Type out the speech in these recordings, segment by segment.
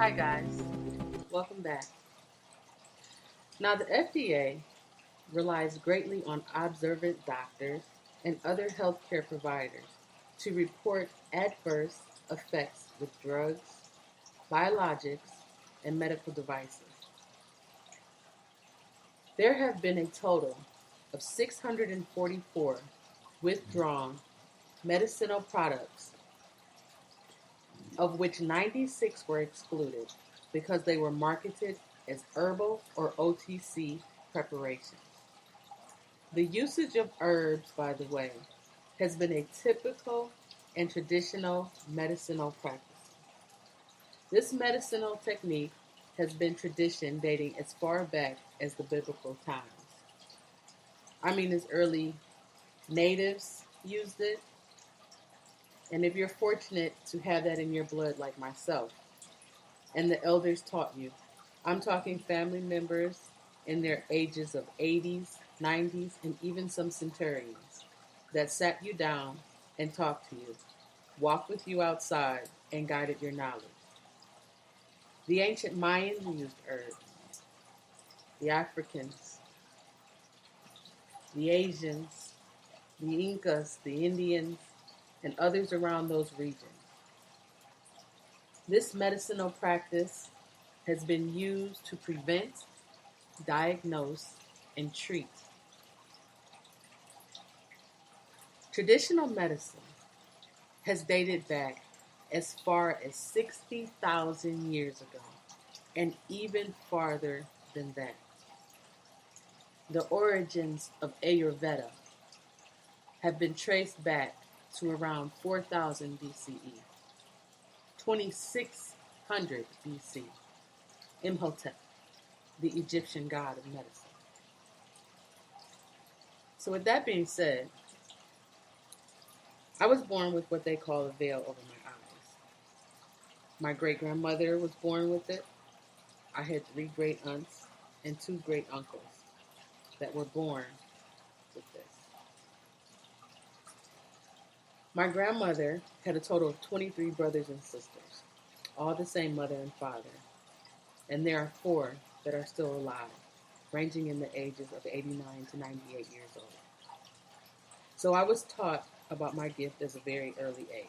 Hi guys, welcome back. Now the FDA relies greatly on observant doctors and other healthcare providers to report adverse effects with drugs, biologics, and medical devices. There have been a total of 644 withdrawn medicinal products, of which 96 were excluded because they were marketed as herbal or OTC preparations. The usage of herbs, by the way, has been a typical and traditional medicinal practice. This medicinal technique has been tradition dating as far back as the biblical times. As early natives used it, and if you're fortunate to have that in your blood like myself, and the elders taught you, I'm talking family members in their ages of 80s, 90s, and even some centurions that sat you down and talked to you, walked with you outside, and guided your knowledge. The ancient Mayans used herbs. The Africans, the Asians, the Incas, the Indians, and others around those regions. This medicinal practice has been used to prevent, diagnose, and treat. Traditional medicine has dated back as far as 60,000 years ago, and even farther than that. The origins of Ayurveda have been traced back to around 4000 BCE, 2600 BC, Imhotep, the Egyptian god of medicine. So with that being said, I was born with what they call a veil over my eyes. My great-grandmother was born with it. I had 3 great-aunts and 2 great-uncles that were born with this. My grandmother had a total of 23 brothers and sisters, all the same mother and father, and there are 4 that are still alive, ranging in the ages of 89 to 98 years old. So I was taught about my gift as a very early age.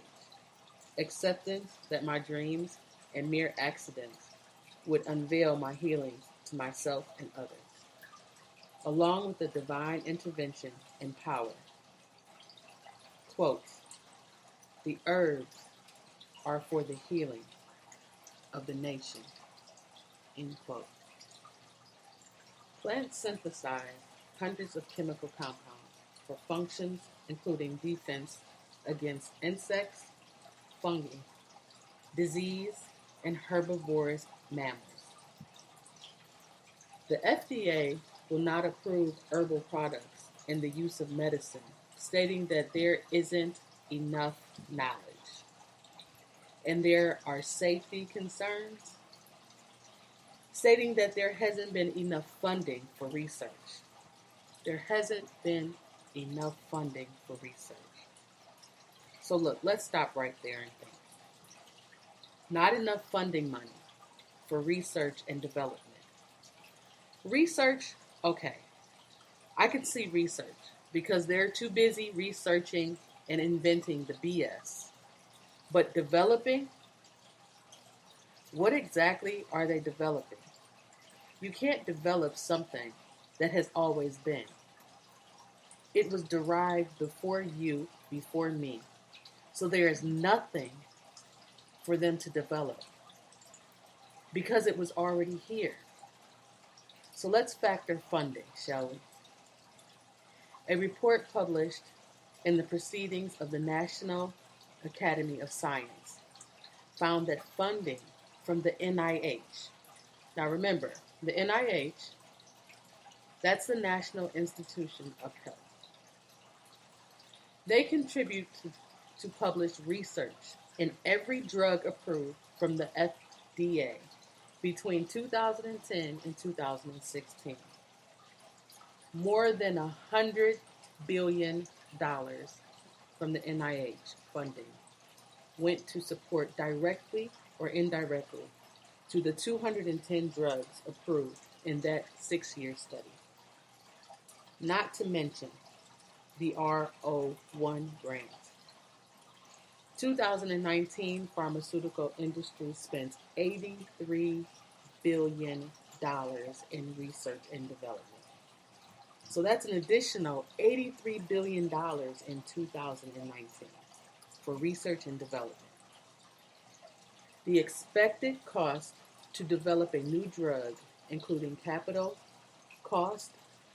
Acceptance that my dreams and mere accidents would unveil my healings to myself and others, along with the divine intervention and power. Quote, "The herbs are for the healing of the nation." End quote. Plants synthesize hundreds of chemical compounds for functions including defense against insects, fungi, disease, and herbivorous mammals. The FDA will not approve herbal products in the use of medicine, stating that there isn't enough knowledge and there are safety concerns, stating that there hasn't been enough funding for research. There hasn't been enough funding for research. So look, let's stop right there and think. Not enough funding money for research and development. Research, okay, I can see research because they're too busy researching and inventing the BS. But developing, what exactly are they developing? You can't develop something that has always been. It was derived before you, before me. So there is nothing for them to develop because it was already here. So let's factor funding, shall we? A report published in the Proceedings of the National Academy of Science found that funding from the NIH, now remember, the NIH, that's the National Institution of Health. They contribute to publish research in every drug approved from the FDA between 2010 and 2016. More than $100 billion from the NIH funding went to support directly or indirectly to the 210 drugs approved in that 6-year study. Not to mention the R01 grant. 2019 pharmaceutical industry spent $83 billion in research and development. So that's an additional $83 billion in 2019 for research and development. The expected cost to develop a new drug, including capital, cost,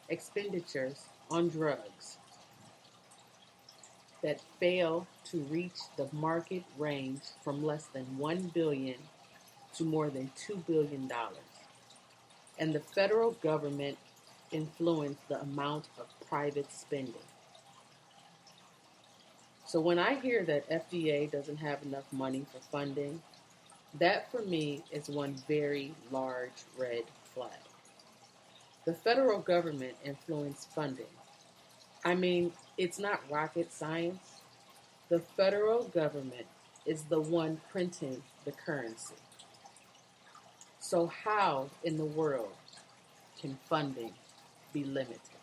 expenditures on drugs that fail to reach the market range from less than $1 billion to more than $2 billion. And the federal government influenced the amount of private spending. So when I hear that FDA doesn't have enough money for funding, that for me is one very large red flag. The federal government influenced funding. I mean, it's not rocket science. The federal government is the one printing the currency. So how in the world can funding be limited?